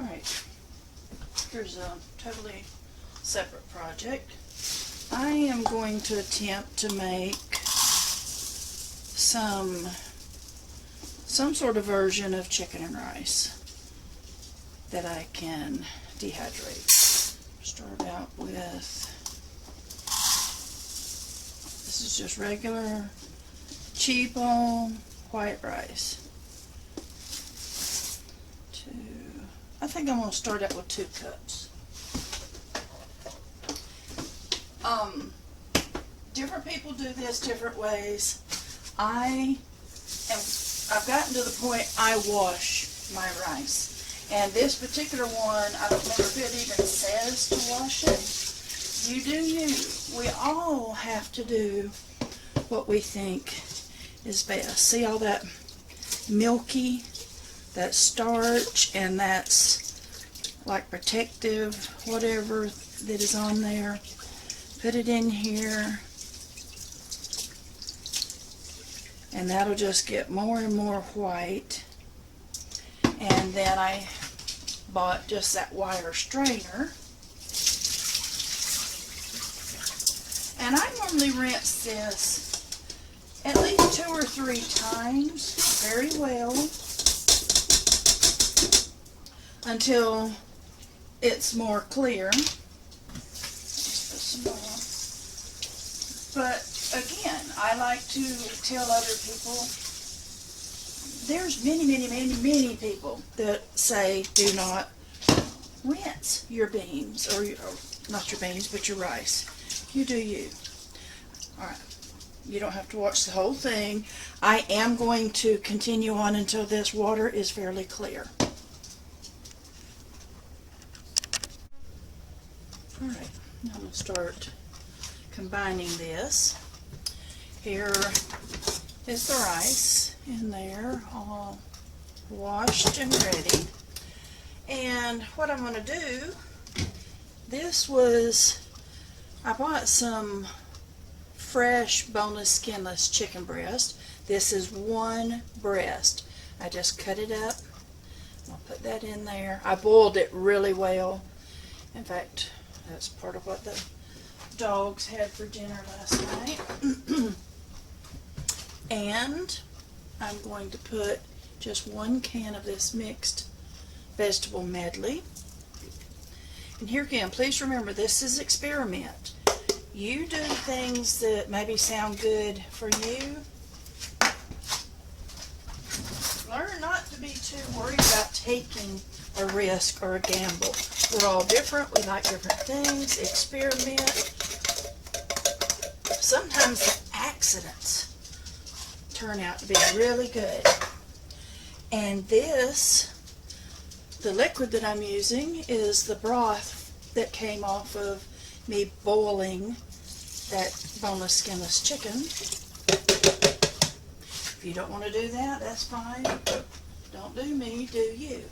Alright, here's a totally separate project. I am going to attempt to make some sort of version of chicken and rice that I can dehydrate. Start out with, this is just regular cheapo white rice. I think I'm going to start out with 2 cups. Different people do this different ways. I've gotten to the point I wash my rice. And this particular one, I don't remember if it even says to wash it. You do you. We all have to do what we think is best. See all that milky, that starch, and that's like protective, whatever that is on there. Put it in here. And that'll just get more and more white. And then I bought just that wire strainer. And I normally rinse this at least 2 or 3 times very well until it's more clear. Let's put some more. But again, I like to tell other people, there's many people that say do not rinse your beans, or not your beans, but your rice. You do you. Alright, you don't have to watch the whole thing. I am going to continue on until this water is fairly clear. Alright, now I'm going to start combining this. Here is the rice in there, all washed and ready. And what I'm going to do, I bought some fresh boneless, skinless chicken breast. This is 1 breast. I just cut it up. I'll put that in there. I boiled it really well. In fact, that's part of what the dogs had for dinner last night. And I'm going to put just 1 can of this mixed vegetable medley. And here again, please remember, this is experiment. You do things that maybe sound good for you. Learn not to be too worried about taking a risk or a gamble. We're all different. We like different things. Experiment. Sometimes the accidents turn out to be really good. And this, the liquid that I'm using, is the broth that came off of me boiling that boneless, skinless chicken. If you don't want to do that, that's fine. Don't do me, do you.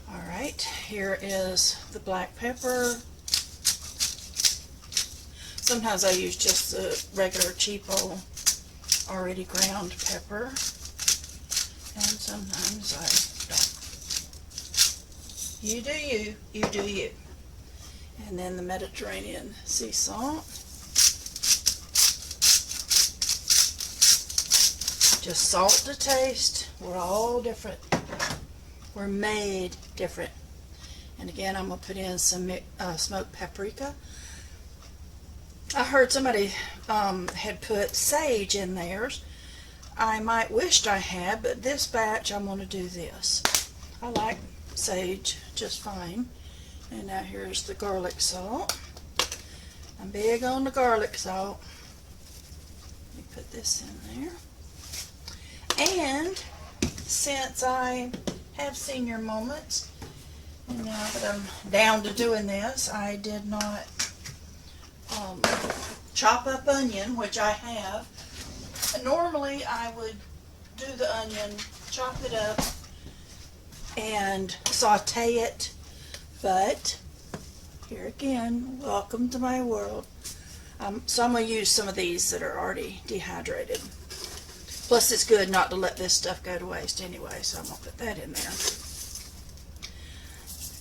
Alright, here is the black pepper. Sometimes I use just the regular cheapo already ground pepper, and sometimes I don't. You do you, you do you. And then the Mediterranean sea salt. Just salt to taste. We're all different. We're made different. And again, I'm going to put in some smoked paprika. I heard somebody had put sage in theirs. I might wished I had, but this batch I'm going to do this. I like sage just fine. And now here's the garlic salt. I'm big on the garlic salt. Let me put this in there. And since I have senior moments, and now that I'm down to doing this, I did not chop up onion, which I have. Normally I would do the onion, chop it up, and saute it, but here again, welcome to my world. So I'm going to use some of these that are already dehydrated. Plus it's good not to let this stuff go to waste anyway, so I'm going to put that in there.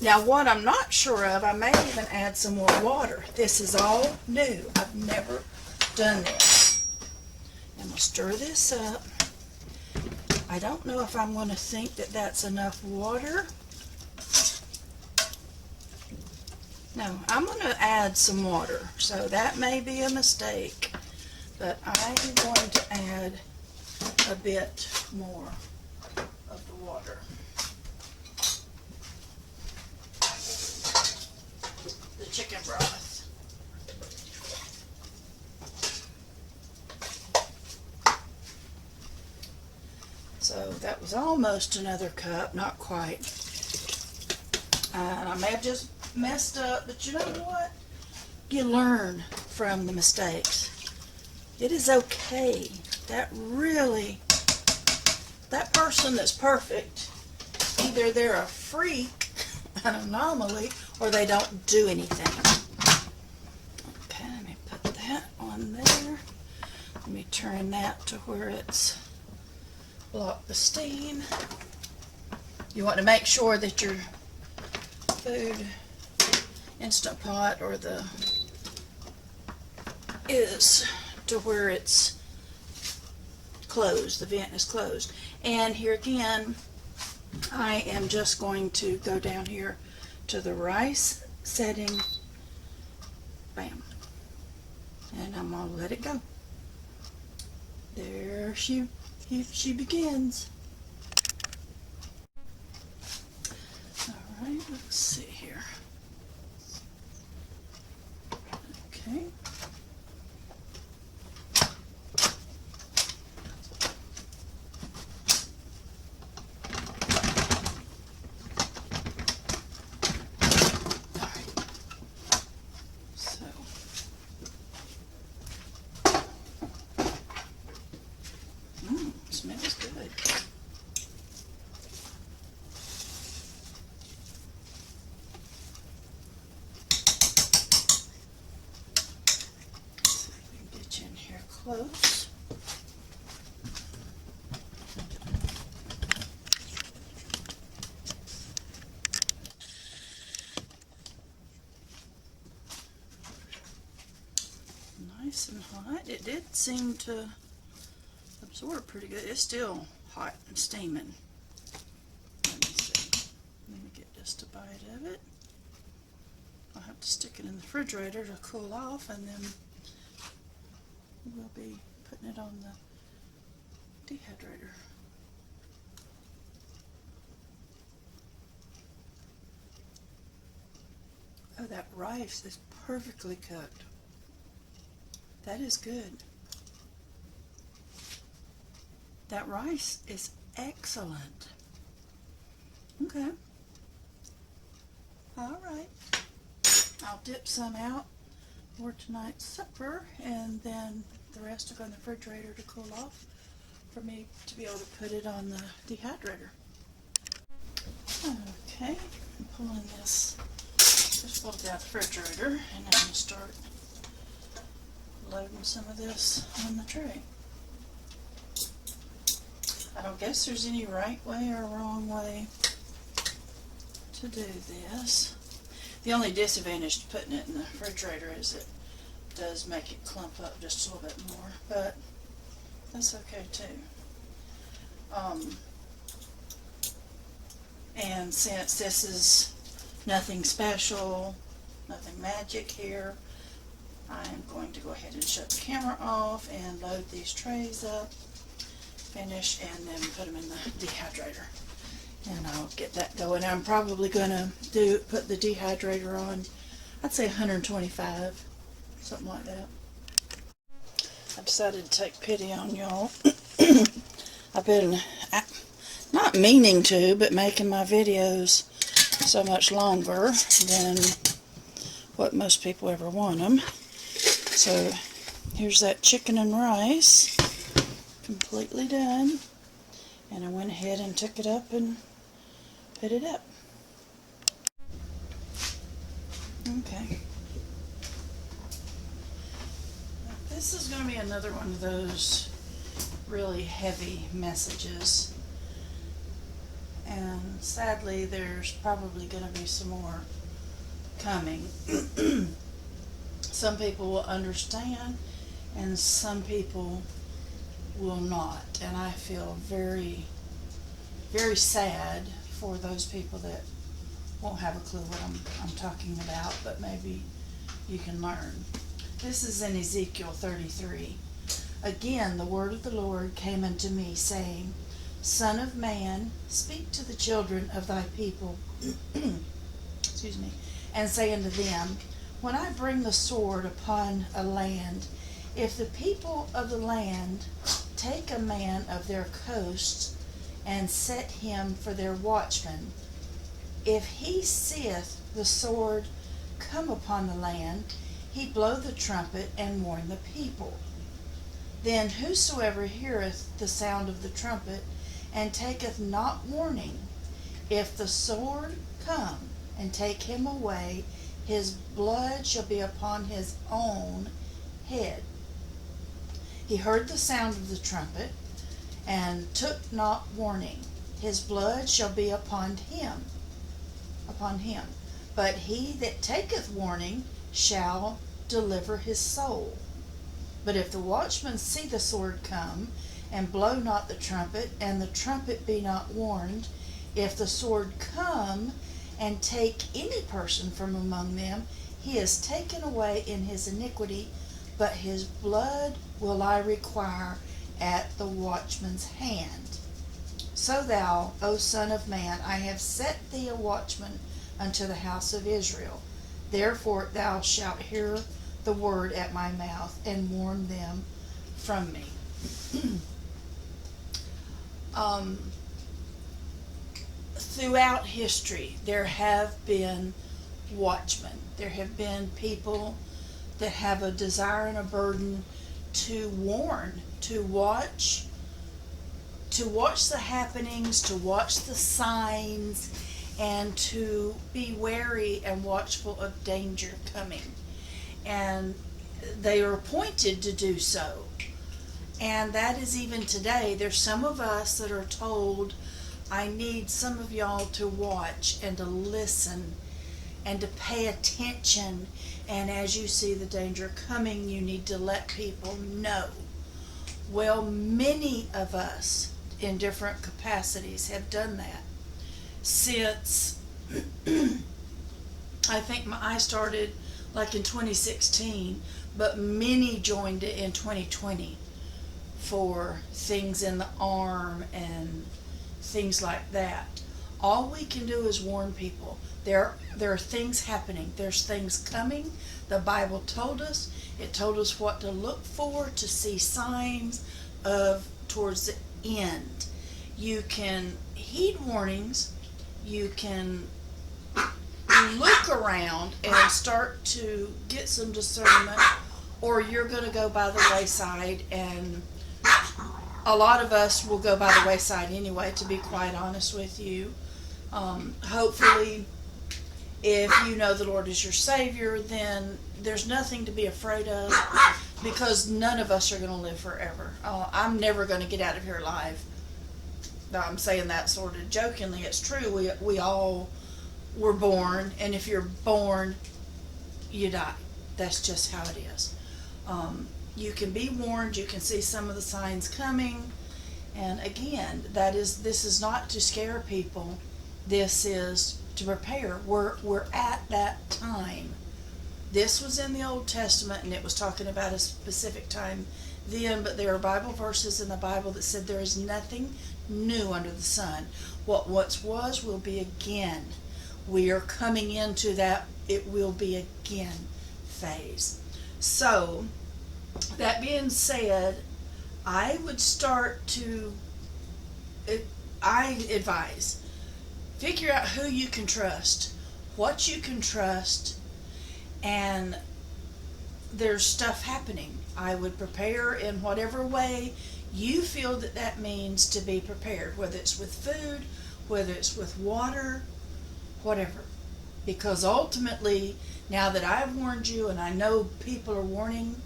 Now what I'm not sure of, I may even add some more water. This is all new. I've never done this. And we'll stir this up. I don't know if I'm going to think that that's enough water. No, I'm going to add some water. So that may be a mistake. But I'm going to add a bit more of the water. The chicken broth. So that was almost another cup, not quite. And I may have just messed up, but you know what? You learn from the mistakes. It is okay. That person that's perfect, either they're a freak, an anomaly, or they don't do anything. Okay, let me put that on there. Let me turn that to where it's block the steam. You want to make sure that your food Instant Pot or the is to where it's closed, the vent is closed. And here again, I am just going to go down here to the rice setting, bam, and I'm gonna let it go. There she begins. All right, let's see here. Okay. Smells good. So we can get you in here close. Nice and hot. It did seem to absorb pretty good. It's still hot and steaming. Let me see. Let me get just a bite of it. I'll have to stick it in the refrigerator to cool off, and then we'll be putting it on the dehydrator. Oh, that rice is perfectly cooked. That is good. That rice is excellent. Okay. All right. I'll dip some out for tonight's supper, and then the rest will go in the refrigerator to cool off for me to be able to put it on the dehydrator. Okay, I'm pulling this, just pulled it out of the refrigerator, and I'm going to start loading some of this on the tray. I don't guess there's any right way or wrong way to do this. The only disadvantage to putting it in the refrigerator is it does make it clump up just a little bit more, but that's okay too. And since this is nothing special, nothing magic here, I'm going to go ahead and shut the camera off and load these trays up, finish, and then put them in the dehydrator. And I'll get that going. I'm probably going to put the dehydrator on, I'd say 125, something like that. I decided to take pity on y'all. I've been not meaning to, but making my videos so much longer than what most people ever want them. So here's that chicken and rice, completely done. And I went ahead and took it up and put it up. Okay. This is going to be another one of those really heavy messages. and sadly there's probably going to be some more coming. Some people will understand and some people will not, and I feel very, very sad for those people that won't have a clue what I'm talking about, but maybe you can learn. This is in Ezekiel 33. Again, the word of the Lord came unto me, saying, Son of man, speak to the children of thy people, excuse me, and say unto them, when I bring the sword upon a land, if the people of the land take a man of their coasts, and set him for their watchman, if he seeth the sword come upon the land, he blow the trumpet and warn the people. Then whosoever heareth the sound of the trumpet, and taketh not warning, if the sword come and take him away, his blood shall be upon his own head. He heard the sound of the trumpet, and took not warning. His blood shall be upon him. But he that taketh warning shall deliver his soul. But if the watchman see the sword come, and blow not the trumpet, and the trumpet be not warned, if the sword come and take any person from among them, he is taken away in his iniquity, but his blood will I require at the watchman's hand. So thou, O son of man, I have set thee a watchman unto the house of Israel. Therefore thou shalt hear the word at my mouth, and warn them from me. Throughout history, there have been watchmen. There have been people that have a desire and a burden to warn, to watch the happenings, to watch the signs, and to be wary and watchful of danger coming. And they are appointed to do so. And that is even today. There's some of us that are told, I need some of y'all to watch and to listen and to pay attention. And as you see the danger coming, you need to let people know. Well, many of us in different capacities have done that since I think I started like in 2016, but many joined it in 2020 for things in the arm and things like that. All we can do is warn people. There are things happening. There's things coming. The Bible told us. It told us what to look for, to see signs of towards the end. You can heed warnings. You can look around and start to get some discernment, or you're going to go by the wayside, and a lot of us will go by the wayside anyway, to be quite honest with you. Hopefully, if you know the Lord is your Savior, then there's nothing to be afraid of, because none of us are going to live forever. I'm never going to get out of here alive. I'm saying that sort of jokingly. It's true. We all were born, and if you're born, you die. That's just how it is. You can be warned. You can see some of the signs coming, and again, this is not to scare people. This is to prepare. We're at that time. This was in the Old Testament, and it was talking about a specific time then, but there are Bible verses in the Bible that said there is nothing new under the sun. What once was will be again. We are coming into that it will be again phase. So, that being said, I would start to, I advise, figure out who you can trust, what you can trust, and there's stuff happening. I would prepare in whatever way you feel that means to be prepared, whether it's with food, whether it's with water, whatever. Because ultimately, now that I've warned you and I know people are warning,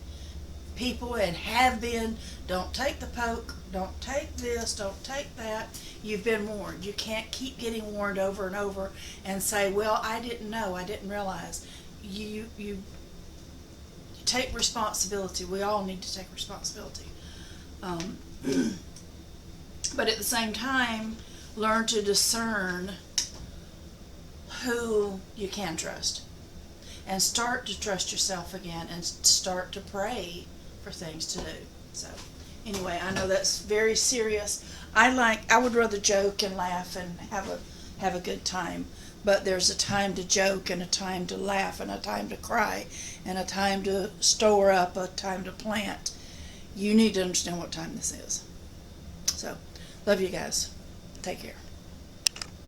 people and have been, don't take the poke, don't take this, don't take that. You've been warned. You can't keep getting warned over and over and say, well, I didn't know, I didn't realize. You take responsibility. We all need to take responsibility. But at the same time, learn to discern who you can trust. And start to trust yourself again, and start to pray for things to do. So anyway, I know that's very serious. I would rather joke and laugh and have a good time. But there's a time to joke and a time to laugh and a time to cry and a time to store up, a time to plant. You need to understand what time this is. So, love you guys. Take care.